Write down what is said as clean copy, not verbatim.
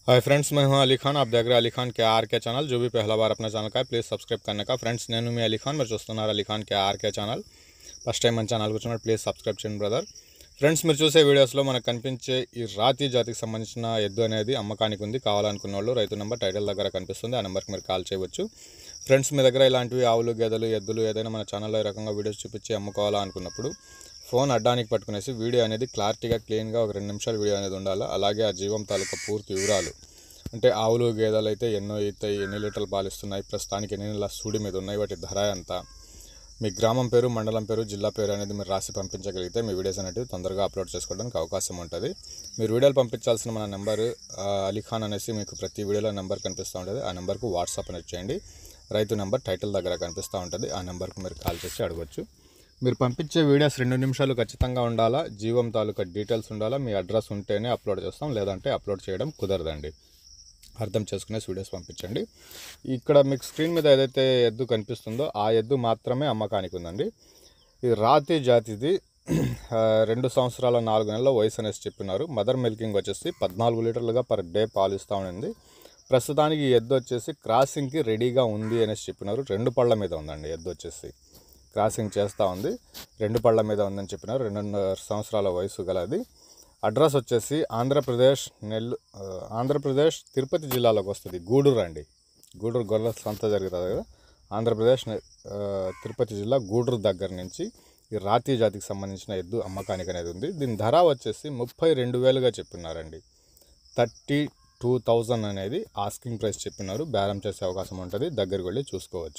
Hi friends, मैं हूं अली खान। आप देख रहे हैं अली खान के आर के ఛానల్। जो भी पहला बार अपना ఛానల్ का है प्लीज़ सब्सक्राइब करने का। फ्रेंड्स, నేను మీ అలీ ఖాన్, మీరు చూస్తున్నారు అలీ ఖాన్ के आर के ఛానల్। ఫస్ట్ టైం మన ఛానల్ కూర్చున్నారు ప్లీజ్ సబ్స్క్రైబ్ చేయండి బ్రదర్। ఫ్రెండ్స్, మీరు చూసే వీడియోస్లో మనకు కనిపించే ఈ రాతి జాతికి సంబంధించిన ఎద్దు అనేది అమ్మకానికి ఉంది। కావాలనుకున్న వాళ్ళు రైతు నెంబర్ టైటిల్ దగ్గర కనిపిస్తుంది, ఆ నెంబర్కి మీరు కాల్ చేయవచ్చు। ఫ్రెండ్స్, మీ దగ్గర ఇలాంటివి ఆవులు, గేదెలు, ఎద్దులు ఏదైనా మన ఛానల్లో ఈ రకంగా వీడియోస్ చూపించి అమ్ముకోవాలనుకున్నప్పుడు ఫోన్ అడ్డానికి పట్టుకునేసి వీడియో అనేది క్లారిటీగా క్లీన్గా ఒక 2 నిమిషాల వీడియో అనేది ఉండాలి। అలాగే ఆ జీవం తాలూకా పూర్తి వివరాలు, అంటే ఆవులు గేదెలు అయితే ఎన్నో ఈతాయి, ఎన్ని లీటర్లు పాలిస్తున్నాయి, ప్రస్తుతానికి ఎన్ని నెలల సూడి మీద ఉన్నాయి, వాటి ధర ఎంత, మీ గ్రామం పేరు, మండలం పేరు, జిల్లా పేరు అనేది మీరు రాసి పంపించగలిగితే మీ వీడియోస్ అనేవి తొందరగా అప్లోడ్ చేసుకోవడానికి అవకాశం ఉంటుంది। మీరు వీడియోలు పంపించాల్సిన మన నెంబర్ అలీఖాన్ అనేసి మీకు ప్రతి వీడియోలో నెంబర్ కనిపిస్తూ ఉంటుంది, ఆ నెంబర్కు వాట్సాప్ అనేది చేయండి। రైతు నెంబర్ టైటిల్ దగ్గర కనిపిస్తూ ఉంటుంది, ఆ నెంబర్కు మీరు కాల్ చేసి అడగవచ్చు। మీరు పంపించే వీడియోస్ 2 నిమిషాలు ఖచ్చితంగా ఉండాలా, జీవం తాలూకా డీటెయిల్స్ ఉండాలా, మీ అడ్రస్ ఉంటేనే అప్లోడ్ చేస్తాం, లేదంటే అప్లోడ్ చేయడం కుదరదండి। అర్థం చేసుకునే వీడియోస్ పంపించండి। ఇక్కడ మీకు స్క్రీన్ మీద ఏదైతే ఎద్దు కనిపిస్తుందో ఆ ఎద్దు మాత్రమే అమ్మకానికి ఉందండి। ఇది రాతి జాతిది, 2 సంవత్సరాల 4 నెలల వయసు అనేసి చెప్పినారు। మదర్ మిల్కింగ్ వచ్చేసి 14 లీటర్లుగా పర్ డే పాలు ఇస్తూ ఉంది। ప్రస్తుతానికి ఈ ఎద్దు వచ్చేసి క్రాసింగ్కి రెడీగా ఉంది అనేసి చెప్పినారు। 2 పళ్ళ మీద ఉందండి ఎద్దు వచ్చేసి, క్రాసింగ్ చేస్తూ ఉంది, 2 పళ్ళ మీద ఉందని చెప్పినారు। 2.5 సంవత్సరాల వయసు గలది। అడ్రస్ వచ్చేసి ఆంధ్రప్రదేశ్ తిరుపతి జిల్లాలోకి వస్తుంది, గూడూరు అండి। గూడూరు గొర్రెల సంత జరుగుతుంది కదా, ఆంధ్రప్రదేశ్ తిరుపతి జిల్లా గూడూరు దగ్గర నుంచి ఈ రాతి జాతికి సంబంధించిన ఎద్దు అమ్మకానికి అనేది ఉంది। దీని ధర వచ్చేసి 32,000గా చెప్పినారండి। 32,000 అనేది ఆస్కింగ్ ప్రైస్ చెప్పినారు, బేరం చేసే అవకాశం ఉంటుంది, దగ్గరికి వెళ్ళి చూసుకోవచ్చు।